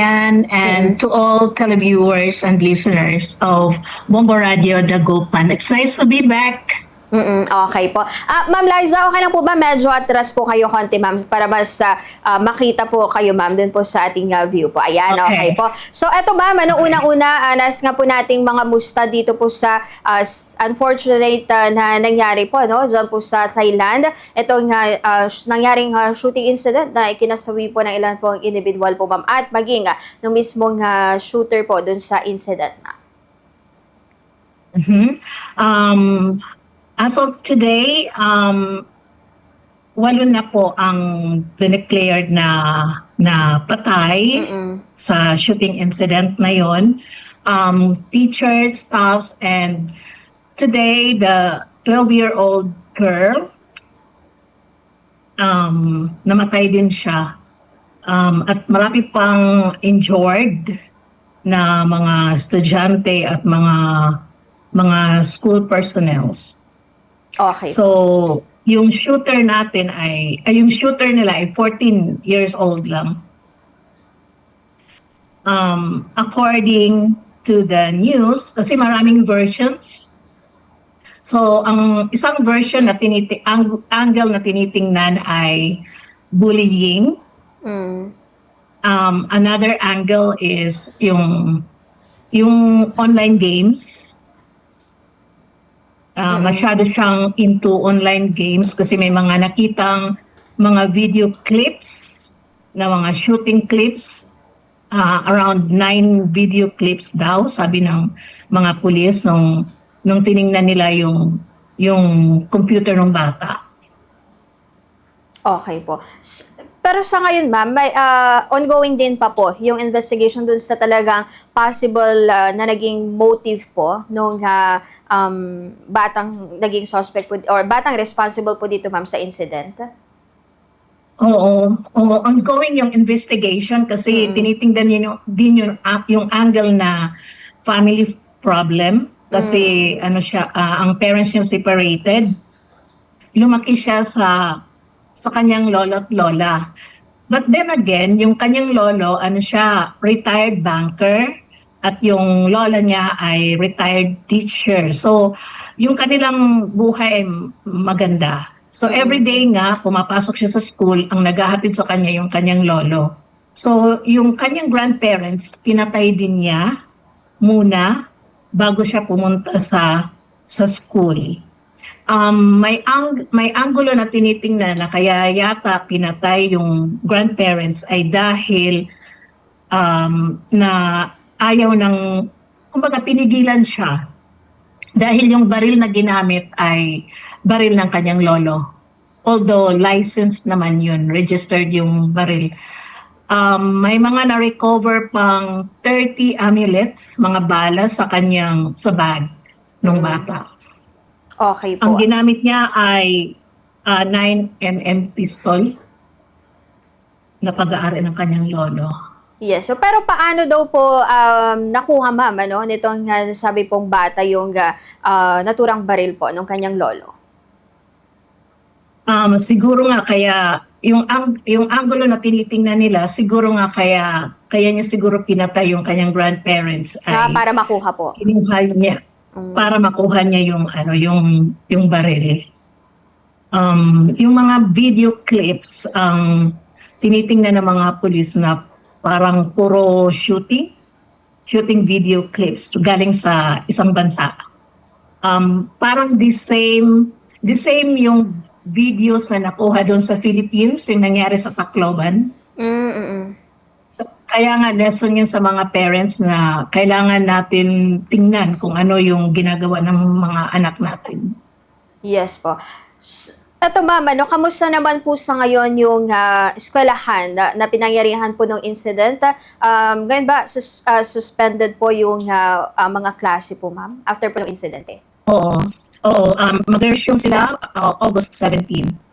Marian, and to all televiewers and listeners of Bombo Radio Dagupan. It's nice to be back. Okay po. Ma'am Liza, okay lang po ba? Medyo atras po kayo konti, ma'am, para mas makita po kayo, ma'am, dun po sa ating view po. Ayan, okay po. So, eto ma'am, unang-una, nas nga po nating mga musta dito po sa unfortunate na nangyari po, no? Diyan po sa Thailand. Itong nangyaring shooting incident na ikinasawi po ng ilan pong individual po, ma'am, at maging ng mismong shooter po dun sa incident, ma'am. As of today, walo na po ang declared na patay sa shooting incident na yon. Teachers, staffs, and today the 12-year-old girl, namatay din siya. At marami pang injured na mga estudyante at mga school personnels. Okay. So, yung shooter natin yung shooter nila ay 14 years old lang. According to the news, kasi maraming versions. So, ang isang version na angle na tinitingnan ay bullying. Another angle is yung online games. Masyado siyang into online games kasi may mga nakitang mga video clips na mga shooting clips, around 9 video clips daw, sabi ng mga pulis nung tiningnan nila yung computer ng bata. Okay po. Pero sa ngayon, ma'am, may ongoing din pa po yung investigation dun sa talagang possible na naging motive po nung batang naging suspect po, or batang responsible po dito, ma'am, sa incident? Oo, ongoing yung investigation kasi tinitingnan din yung angle na family problem kasi ang parents niya separated. Lumaki siya sa kanyang lolo at lola. But then again, yung kanyang lolo, retired banker, at yung lola niya ay retired teacher. So, yung kanilang buhay ay maganda. So, everyday nga, pumapasok siya sa school, ang naghahatid sa kanya yung kanyang lolo. So, yung kanyang grandparents, pinatay din niya muna bago siya pumunta sa school. May anggulo na tinitingnan na kaya yata pinatay yung grandparents ay dahil na ayaw kumbaga pinigilan siya dahil yung baril na ginamit ay baril ng kanyang lolo. Although licensed naman yun, registered yung baril. May mga na-recover pang 30 amulets, mga balas sa bag ng bata. Okay po. Ang ginamit niya ay 9mm pistol na pag-aari ng kanyang lolo. Yes. So, pero paano daw po nakuha, ma'am, nitong sabi pong bata yung naturang baril po ng kanyang lolo? Siguro nga kaya yung angulo na tinitingnan nila, siguro nga kaya niya siguro pinatay yung kanyang grandparents ay Para makuha po. kinuha niya para makuha niya yung baril. Yung mga video clips ang tinitingnan ng mga pulis na parang puro shooting video clips galing sa isang bansa. Parang the same yung videos na nakuha doon sa Philippines, yung nangyari sa Tacloban. Kaya nga lesson yun sa mga parents na kailangan natin tingnan kung ano yung ginagawa ng mga anak natin. Yes po. Ito, ma'am, kamusta naman po sa ngayon yung eskwelahan na pinangyarihan po ng incident? Ngayon ba, suspended po yung mga klase po, ma'am, after po ng incident? Oo, mag-resume sila August 17.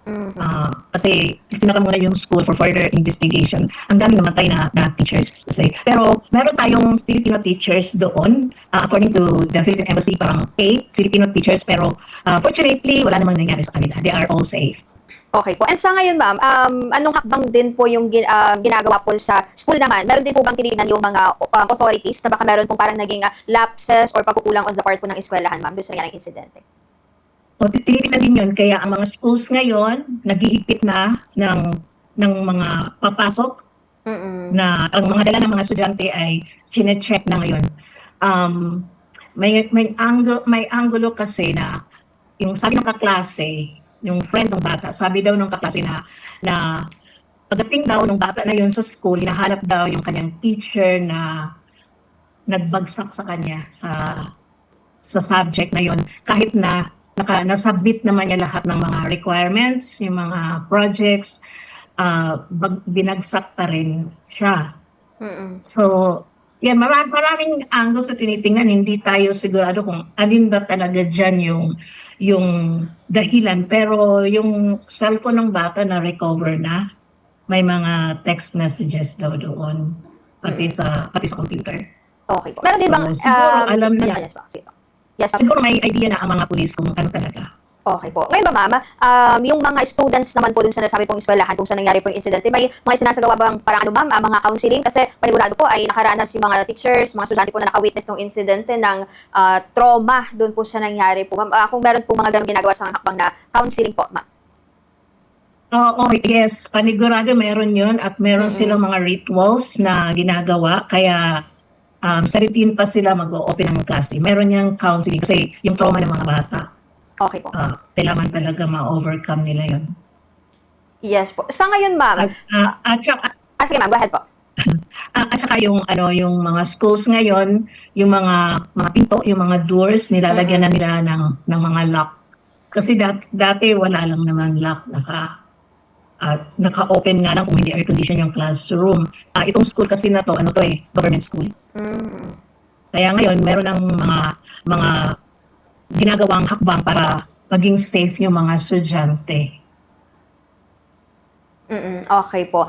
Kasi sinara muna yung school for further investigation. Ang dami namatay na teachers kasi. Pero meron tayong Filipino teachers doon. According to the Philippine Embassy, parang 8 Filipino teachers. Pero fortunately, wala namang nangyari sa kanila. They are all safe. Okay po. And sa ngayon, ma'am, anong hakbang din po yung ginagawa po sa school naman? Meron din po bang tinitingnan yung mga authorities na baka meron pong parang naging lapses or pagkukulang on the part po ng eskwelahan, ma'am, doon sa nangyaring insidente? O tinitingnan din yun, kaya ang mga schools ngayon, naghihigpit na ng mga papasok Mm-mm. na ang mga dala ng mga estudyante ay chine-check na ngayon. Um, may angulo kasi na yung sabi ng kaklase, yung friend ng bata, sabi daw ng kaklase na pagdating daw ng bata na yun sa school, hinahanap daw yung kanyang teacher na nagbagsak sa kanya sa subject na yun kahit na nasubmit naman niya lahat ng mga requirements, yung mga projects, binagsak pa rin siya. Mm-mm. So, yeah, maraming angles sa tinitingnan. Hindi tayo sigurado kung alin ba talaga dyan yung dahilan. Pero yung cellphone ng bata na recover na, may mga text messages daw doon, pati sa computer. Okay po. Meron din So, bang, siguro alam na, yes po. Sige po. Yes po. siguro may idea na ang mga pulis kung ano talaga. Okay po. Ngayon ba, ma'am, yung mga students naman po dun sa nasabi pong eskwelahan kung saan nangyari po yung incident, may mga sinasagawa bang parang ano, ma'am, mga counseling? Kasi panigurado po ay nakaranas yung mga teachers, mga estudyante po na naka-witness ng incidente ng trauma dun po sa nangyari po. Ma'am, kung meron po mga ganun ginagawa sa hakbang na counseling po, ma'am. Oo, yes. Panigurado meron yun at meron silang mga rituals na ginagawa. Kaya sa routine pa sila mag-o-open ng klase. Meron yung counseling kasi yung trauma ng mga bata, Okay po. kailangan talaga ma-overcome nila yun. Yes po. Sa ngayon, ma'am, At saka, sige ma'am, go ahead po. at saka yung mga schools ngayon, yung mga pinto, yung mga doors, nilalagyan na nila ng mga lock. Kasi dati wala lang naman lock, naka-open nga lang kung hindi air condition yung classroom. Itong school kasi na to, government school. Mm. Kaya ngayon meron ng mga ginagawang hakbang para maging safe yung mga estudyante. Okay po.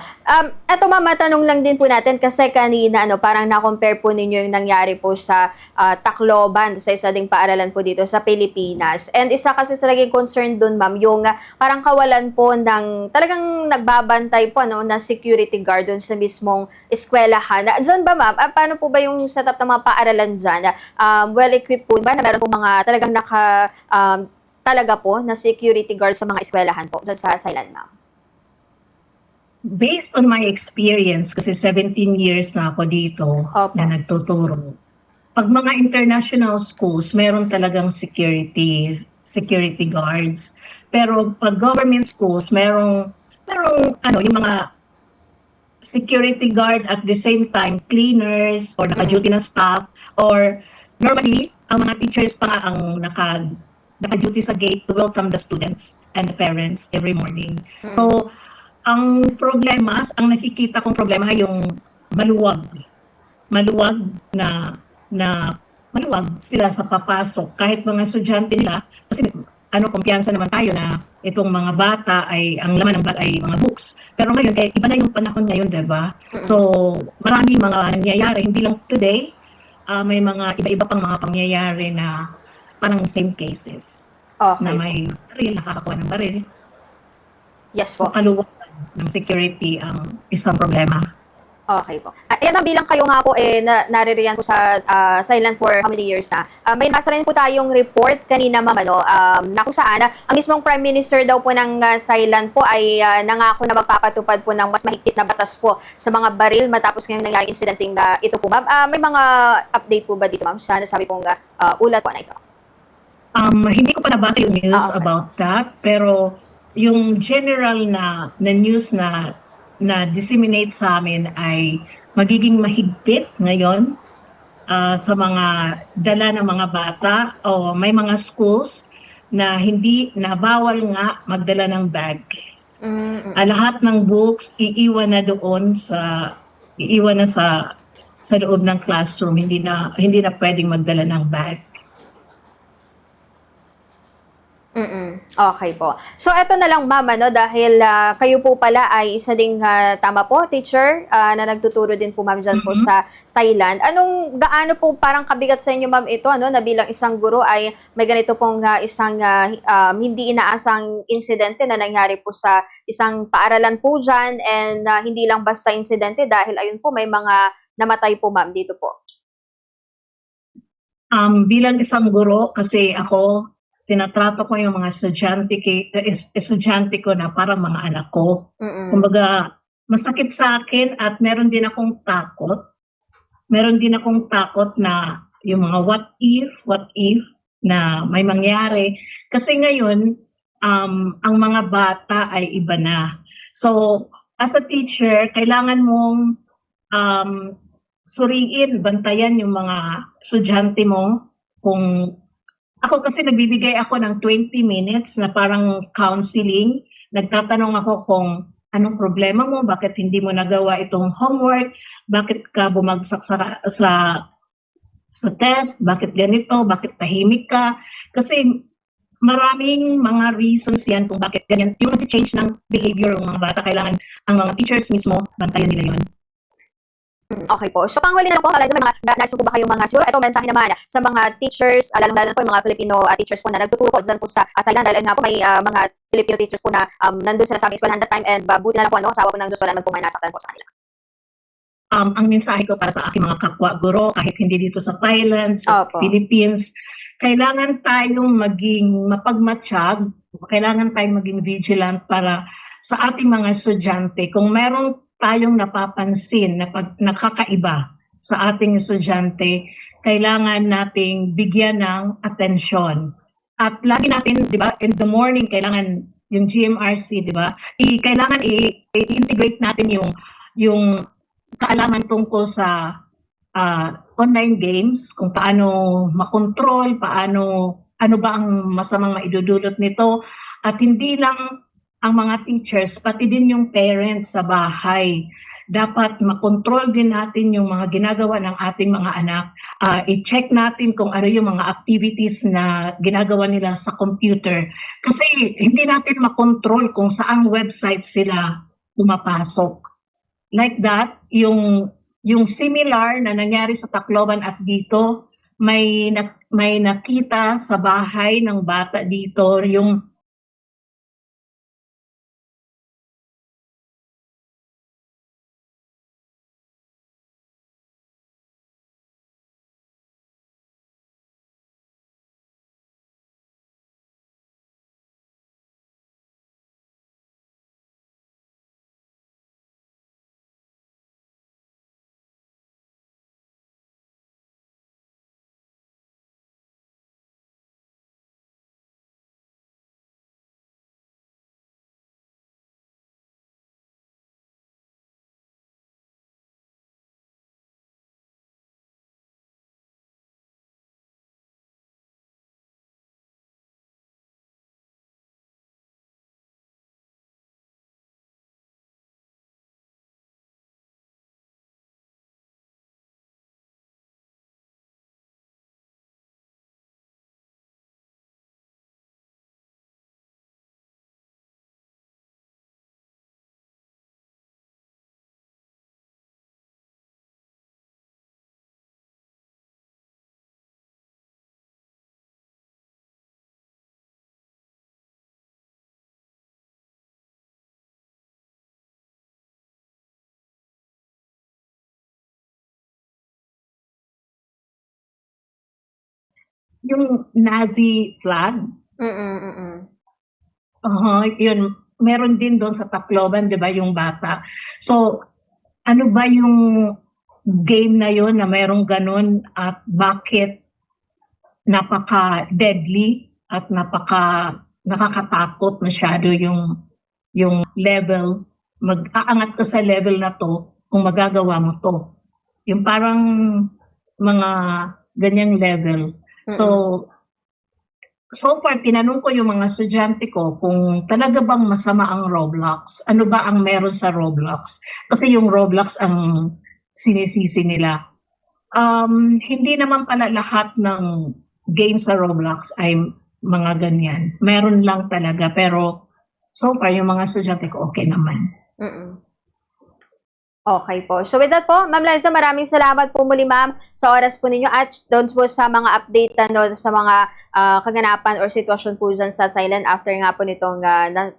Eto ma'am, matanong lang din po natin kasi kanina parang na-compare po ninyo yung nangyari po sa Tacloban, sa isa ding paaralan po dito sa Pilipinas. And isa kasi sa naging concern dun ma'am, yung parang kawalan po ng talagang nagbabantay po na security guard dun sa mismong eskwelahan. Diyan ba ma'am, paano po ba yung setup ng mga paaralan dyan? Well-equipped po ba na meron po mga talagang talaga po na security guard sa mga eskwelahan po dyan sa Thailand ma'am? Based on my experience, kasi 17 years na ako dito Opo. na nagtuturo, pag mga international schools, meron talagang security guards. Pero pag government schools, merong yung mga security guard at the same time, cleaners or naka-duty na staff, or normally, ang mga teachers pa nga ang naka-duty sa gate to welcome the students and the parents every morning. So, ang nakikita kong problema ay yung maluwag na maluwag sila sa papasok kahit mga estudyante nila, kasi kumpiyansa naman tayo na itong mga bata ay ang laman ng bag ay mga books. Pero ngayon iba na yung panahon ngayon, 'di ba? So maraming mga nangyayari, hindi lang today, may mga iba-iba pang mga pangyayari na parang same cases. Okay. Na may baril, nakakakuha ng baril. Yes So po. kaluwag ng security ang isang problema. Okay po. Ayan ma'am, bilang kayo nga po naririyan po sa Thailand for how many years na. May nasa rin po tayong report kanina ma'am na kung saan ang mismong Prime Minister daw po ng Thailand po ay nangako na magpapatupad po ng mas mahigpit na batas po sa mga baril matapos ngayong nangyaring incidenting ito po ma'am. May mga update po ba dito ma'am sa nasabi pong ulat po na ito? Hindi ko pa nabasa yung news Okay. about that, pero yung general na news na disseminate sa amin ay magiging mahigpit ngayon sa mga dala ng mga bata, o may mga schools na hindi na bawal nga magdala ng bag. Lahat ng books iiwan na sa loob ng classroom, hindi na pwedeng magdala ng bag. Okay po. So eto na lang ma'am, ano, dahil kayo po pala ay isa ding tama po, teacher na nagtuturo din po ma'am dyan po Mhm. sa Thailand. Gaano po parang kabigat sa inyo ma'am ito, ano, na bilang isang guro ay may ganito pong isang hindi inaasang insidente na nangyari po sa isang paaralan po dyan, and hindi lang basta insidente dahil ayun po may mga namatay po ma'am dito po. Bilang isang guro, kasi ako, tinatrato ko yung mga estudyante ko na parang mga anak ko. Mm. Kumbaga, masakit sa akin at meron din akong takot. Meron din akong takot na yung mga what if na may mangyari. Kasi ngayon, ang mga bata ay iba na. So, as a teacher, kailangan mong um, suriin, bantayan yung mga estudyante mo. Kung ako kasi nagbibigay ako ng 20 minutes na parang counseling. Nagtatanong ako kung anong problema mo, bakit hindi mo nagawa itong homework, bakit ka bumagsak sa test, bakit ganito, bakit tahimik ka. Kasi maraming mga reasons yan kung bakit ganyan. Yung nag-change ng behavior ng mga bata, kailangan ang mga teachers mismo, bantayan nila yun. Okay po. So, panghuli na lang po, Liza, may mga nais po ba kayong mga siguro, ito mensahe naman sa mga teachers, lalo-lalo po yung mga Filipino teachers po na nagtuturo po dyan po sa Thailand, dahil nga po may mga Filipino teachers po na nandun sila sa aming eskwelahan that time, and buti na lang po, ano, asawa po ng Diyos, wala naman po may nasaktan po sa kanila. Ang mensahe ko para sa aking mga kapwa guro, kahit hindi dito sa Thailand, sa Opo. Philippines, kailangan tayong maging mapagmatsyag, kailangan tayong maging vigilant para sa ating mga estudyante. Kung meron tayong napapansin na nakakaiba sa ating estudyante, kailangan nating bigyan ng atensyon. At lagi natin, di ba, in the morning, kailangan yung GMRC, di ba, kailangan i-integrate natin yung kaalaman tungkol sa online games, kung paano makontrol, ano ba ang masamang maidudulot nito, at hindi lang ang mga teachers, pati din yung parents sa bahay. Dapat makontrol din natin yung mga ginagawa ng ating mga anak. I-check natin kung ano yung mga activities na ginagawa nila sa computer. Kasi hindi natin makontrol kung saang website sila pumapasok. Like that, yung similar na nangyari sa Tacloban at dito, may nakita sa bahay ng bata dito, yung Nazi flag. Yun, meron din doon sa Tacloban, 'di ba, yung bata. So, ano ba yung game na yon na merong ganun, at bakit napaka-deadly at nakakatakot masyado yung level. Mag-aangat ka sa level na to kung magagawa mo to. Yung parang mga ganyang level. So far, tinanong ko yung mga estudyante ko kung talaga bang masama ang Roblox. Ano ba ang meron sa Roblox? Kasi yung Roblox ang sinisisi nila. Hindi naman pala lahat ng games sa Roblox ay mga ganyan. Meron lang talaga, pero so far yung mga estudyante ko okay naman. Mm. Okay po. So with that po, Ma'am Liza, maraming salamat po muli ma'am sa oras po ninyo at doon po sa mga update sa mga kaganapan or sitwasyon po dyan sa Thailand after nga po nitong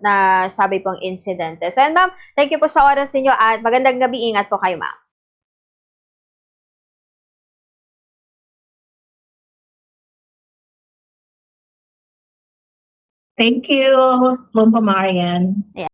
nasabi pong insidente. So and ma'am, thank you po sa oras ninyo at magandang gabi. Ingat po kayo ma'am. Thank you, Bomba Marian. Ayan.